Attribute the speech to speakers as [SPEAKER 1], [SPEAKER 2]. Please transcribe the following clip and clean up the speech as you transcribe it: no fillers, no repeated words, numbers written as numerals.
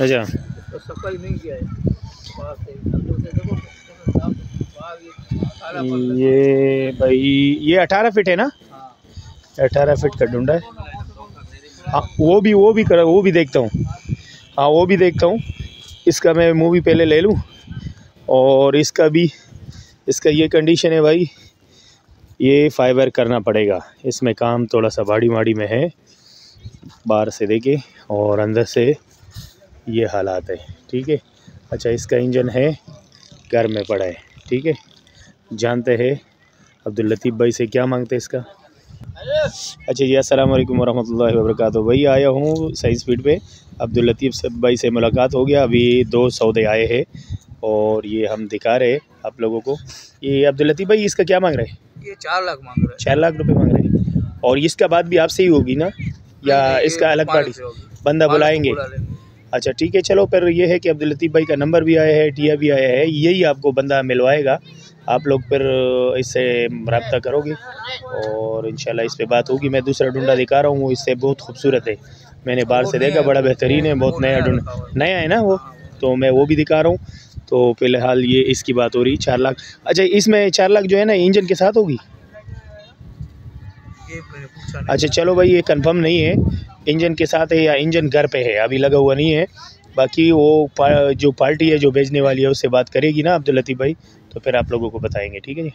[SPEAKER 1] अच्छा,
[SPEAKER 2] तो सफाई नहीं किया है।
[SPEAKER 1] ये भाई ये 18 फीट है ना? 18 फीट का ढूंढा है। हाँ वो भी देखता हूँ। हाँ वो भी देखता हूँ। इसका मैं मूवी पहले ले लूँ और इसका ये कंडीशन है भाई, ये फाइबर करना पड़ेगा। इसमें काम थोड़ा सा भाड़ी माड़ी में है, बाहर से देखे और अंदर से ये हालात है। ठीक है। अच्छा इसका इंजन है घर में पड़ा है। ठीक है। जानते हैं अब्दुल लतीफ़ भाई से क्या मांगते हैं इसका। अच्छा जी, अस्सलाम वालेकुम वरहमतुल्लाहि वबरकातुहू। वही आया हूँ साइंस फीड पे, अब्दुल लतीफ़ भाई से मुलाकात हो गया। अभी 2 सौदे आए हैं और ये हम दिखा रहे हैं आप लोगों को। ये अब्दुल लतीफ़ भाई इसका क्या मांग रहे हैं?
[SPEAKER 2] ये 4 लाख मांग रहे हैं।
[SPEAKER 1] 4 लाख रुपए मांग रहे हैं। और इसका बात भी आपसे ही होगी ना, या इसका अलग पार्टी बंदा बुलाएंगे? अच्छा ठीक है, चलो फिर ये है कि अब्दुल लतीफ़ भाई का नंबर भी आया है, टिया भी आया है, यही आपको बंदा मिलवाएगा। आप लोग फिर इससे रब्ता करोगे और इंशाल्लाह इस पे बात होगी। मैं दूसरा ढूंढा दिखा रहा हूँ, वो इससे बहुत खूबसूरत है। मैंने बाहर से देखा, बड़ा बेहतरीन है, बहुत नया है ना वो, तो मैं वो भी दिखा रहा हूँ। तो फिलहाल ये इसकी बात हो रही 4 लाख। अच्छा इसमें 4 लाख जो है ना इंजन के साथ होगी? अच्छा चलो भाई, ये कंफर्म नहीं है इंजन के साथ है या इंजन घर पे है, अभी लगा हुआ नहीं है। बाकी वो जो पार्टी है जो भेजने वाली है उससे बात करेगी ना अब्दुल लतीफ़ भाई, तो फिर आप लोगों को बताएंगे। ठीक है जी।